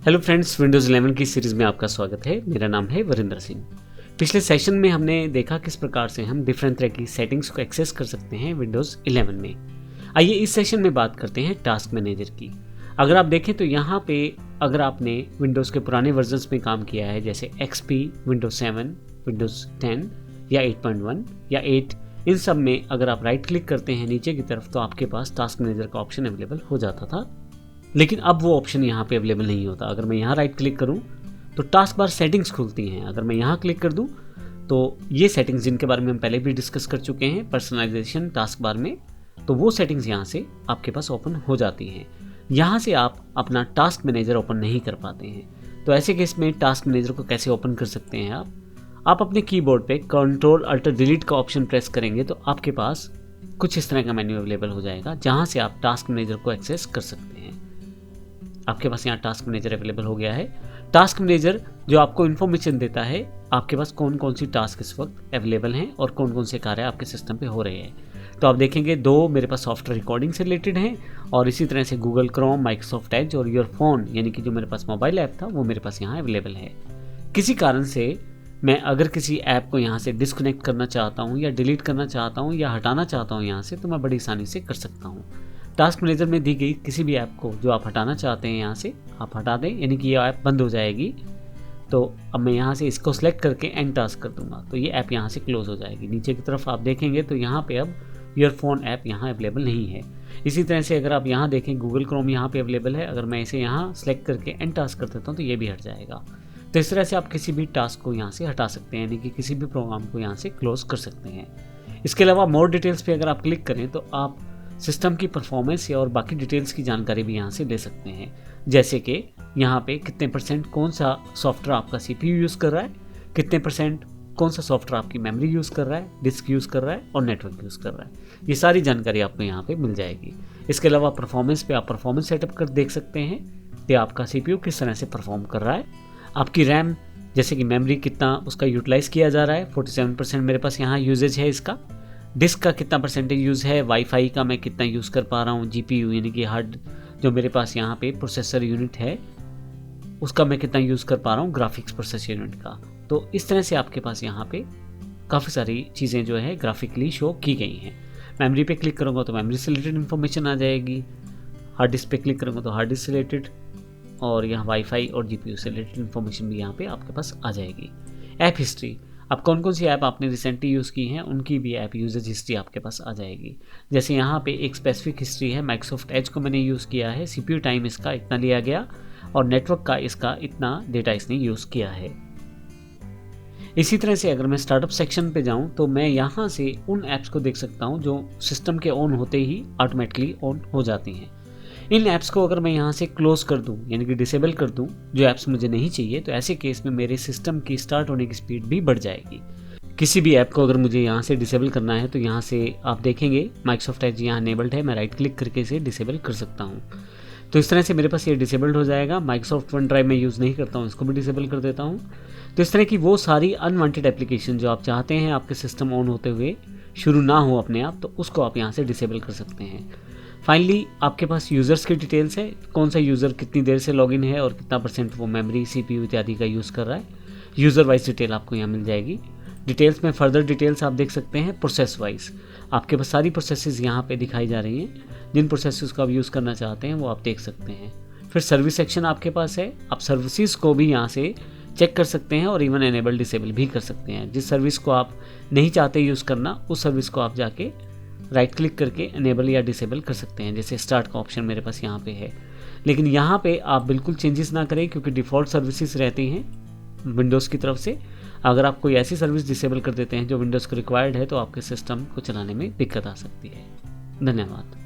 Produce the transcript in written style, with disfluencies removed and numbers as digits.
Hello friends, Windows 11 की series में आपका स्वागत है। मेरा नाम है वरिंदर सिंह। पिछले सेशन में हमने देखा किस प्रकार से हम डिफरेंट तरह की सेटिंग्स को एक्सेस कर सकते हैं विंडोज़ 11 में। आइए इस सेशन में बात करते हैं टास्क मैनेजर की। अगर आप देखें तो यहाँ पे अगर आपने विंडोज़ के पुराने वर्जन्स में काम किया है जैसे XP, विंडोज़ 7, विंडोज़ 10 या 8.1 या 8, इन सब में अगर आप राइट क्लिक करते हैं नीचे की तरफ तो आपके पास टास्क मैनेजर का ऑप्शन अवेलेबल हो जाता था। लेकिन अब वो ऑप्शन यहाँ पे अवेलेबल नहीं होता। अगर मैं यहाँ राइट क्लिक करूँ तो टास्क बार सेटिंग्स खुलती हैं। अगर मैं यहाँ क्लिक कर दूँ तो ये सेटिंग्स जिनके बारे में हम पहले भी डिस्कस कर चुके हैं पर्सनलाइजेशन टास्क बार में, तो वो सेटिंग्स यहाँ से आपके पास ओपन हो जाती हैं। यहाँ से आप अपना टास्क मैनेजर ओपन नहीं कर पाते हैं। तो ऐसे केस में टास्क मैनेजर को कैसे ओपन कर सकते हैं आप अपने कीबोर्ड पे Ctrl+Alt+Delete का ऑप्शन प्रेस करेंगे तो आपके पास कुछ इस तरह का मेन्यू अवेलेबल हो जाएगा जहाँ से आप टास्क मैनेजर को एक्सेस कर सकते हैं। आपके पास यहाँ टास्क मैनेजर अवेलेबल हो गया है। टास्क मैनेजर जो आपको इन्फॉर्मेशन देता है आपके पास कौन कौन सी टास्क इस वक्त अवेलेबल हैं और कौन कौन से कार्य आपके सिस्टम पे हो रहे हैं। तो आप देखेंगे 2 मेरे पास सॉफ्टवेयर रिकॉर्डिंग से रिलेटेड हैं और इसी तरह से गूगल क्रोम, माइक्रोसॉफ्ट एज और योर फोन यानी कि जो मेरे पास मोबाइल ऐप था वो मेरे पास यहाँ अवेलेबल है। किसी कारण से मैं अगर किसी ऐप को यहाँ से डिस्कनेक्ट करना चाहता हूँ या डिलीट करना चाहता हूँ या हटाना चाहता हूँ यहाँ से, तो मैं बड़ी आसानी से कर सकता हूँ। टास्क मैनेजर में दी गई किसी भी ऐप को जो आप हटाना चाहते हैं यहाँ से आप हटा दें, यानी कि ये ऐप बंद हो जाएगी। तो अब मैं यहाँ से इसको सेलेक्ट करके एंड टास्क कर दूंगा तो ये ऐप यहाँ से क्लोज हो जाएगी। नीचे की तरफ आप देखेंगे तो यहाँ पे अब योर फोन ऐप यहाँ अवेलेबल नहीं है। इसी तरह से अगर आप यहाँ देखें गूगल क्रोम यहाँ पे अवेलेबल है। अगर मैं इसे यहाँ सेलेक्ट करके एंड टास्क कर देता हूँ तो ये भी हट जाएगा। तो इस तरह से आप किसी भी टास्क को यहाँ से हटा सकते हैं, यानी कि किसी भी प्रोग्राम को यहाँ से क्लोज कर सकते हैं। इसके अलावा मोर डिटेल्स पे अगर आप क्लिक करें तो आप सिस्टम की परफॉर्मेंस या और बाकी डिटेल्स की जानकारी भी यहाँ से ले सकते हैं, जैसे कि यहाँ पे कितने % कौन सा सॉफ्टवेयर आपका CPU यूज़ कर रहा है, कितने % कौन सा सॉफ्टवेयर आपकी मेमोरी यूज़ कर रहा है, डिस्क यूज़ कर रहा है और नेटवर्क यूज़ कर रहा है। ये सारी जानकारी आपको यहाँ पे मिल जाएगी। इसके अलावा परफॉर्मेंस पे आप परफॉर्मेंस सेटअप कर देख सकते हैं कि आपका CPU किस तरह से परफॉर्म कर रहा है। आपकी रैम जैसे कि मेमोरी कितना उसका यूटिलाइज़ किया जा रहा है, 47% मेरे पास यहाँ यूजेज है इसका। डिस्क का कितना % यूज़ है, वाईफाई का मैं कितना यूज़ कर पा रहा हूँ, GPU यानी कि हार्ड जो मेरे पास यहाँ पे प्रोसेसर यूनिट है उसका मैं कितना यूज़ कर पा रहा हूँ, ग्राफिक्स प्रोसेसर यूनिट का। तो इस तरह से आपके पास यहाँ पे काफ़ी सारी चीज़ें जो है ग्राफिकली शो की गई हैं। मेमोरी पे क्लिक करूँगा तो मेमोरी से रिलेटेड इन्फॉर्मेशन आ जाएगी। हार्ड डिस्क पे क्लिक करूँगा तो हार्ड डिस्क से रिलेटेड और यहाँ वाईफाई और GPU से रिलेटेड इन्फॉर्मेशन भी यहाँ पे आपके पास आ जाएगी। ऐप हिस्ट्री, अब कौन कौन सी ऐप आपने रिसेंटली यूज़ की हैं उनकी भी ऐप यूजेज हिस्ट्री आपके पास आ जाएगी। जैसे यहाँ पे एक स्पेसिफिक हिस्ट्री है, माइक्रोसॉफ्ट एज को मैंने यूज़ किया है, CPU टाइम इसका इतना लिया गया और नेटवर्क का इसका इतना डेटा इसने यूज़ किया है। इसी तरह से अगर मैं स्टार्टअप सेक्शन पे जाऊँ तो मैं यहाँ से उन ऐप्स को देख सकता हूँ जो सिस्टम के ऑन होते ही ऑटोमेटिकली ऑन हो जाती हैं। इन ऐप्स को अगर मैं यहाँ से क्लोज कर दूँ यानी कि डिसेबल कर दूँ, जो ऐप्स मुझे नहीं चाहिए, तो ऐसे केस में मेरे सिस्टम की स्टार्ट होने की स्पीड भी बढ़ जाएगी। किसी भी ऐप को अगर मुझे यहाँ से डिसेबल करना है तो यहाँ से आप देखेंगे माइक्रोसॉफ्ट एज यहाँ अनेबल्ड है, मैं राइट क्लिक करके इसे डिसेबल कर सकता हूँ। तो इस तरह से मेरे पास ये डिसेबल्ड हो जाएगा। माइक्रोसॉफ्ट वन ड्राइव में यूज़ नहीं करता हूँ, इसको भी डिसेबल कर देता हूँ। तो इस तरह की वो सारी अनवांटेड एप्लीकेशन जो आप चाहते हैं आपके सिस्टम ऑन होते हुए शुरू ना हो अपने आप, तो उसको आप यहाँ से डिसेबल कर सकते हैं। फाइनली आपके पास यूज़र्स की डिटेल्स है, कौन सा यूज़र कितनी देर से लॉगिन है और कितना % वो मेमोरी, CPU इत्यादि का यूज़ कर रहा है। यूज़र वाइज डिटेल आपको यहाँ मिल जाएगी। डिटेल्स में फर्दर डिटेल्स आप देख सकते हैं। प्रोसेस वाइज आपके पास सारी प्रोसेसेस यहाँ पे दिखाई जा रही हैं। जिन प्रोसेसेस को आप यूज़ करना चाहते हैं वो आप देख सकते हैं। फिर सर्विस सेक्शन आपके पास है, आप सर्विसेज को भी यहाँ से चेक कर सकते हैं और इवन एनेबल डिसेबल भी कर सकते हैं। जिस सर्विस को आप नहीं चाहते यूज़ करना उस सर्विस को आप जाके राइट क्लिक करके अनेबल या डिसेबल कर सकते हैं। जैसे स्टार्ट का ऑप्शन मेरे पास यहाँ पे है, लेकिन यहाँ पे आप बिल्कुल चेंजेस ना करें क्योंकि डिफ़ॉल्ट सर्विसेज रहती हैं विंडोज़ की तरफ से। अगर आप कोई ऐसी सर्विस डिसेबल कर देते हैं जो विंडोज़ को रिक्वायर्ड है तो आपके सिस्टम को चलाने में दिक्कत आ सकती है। धन्यवाद।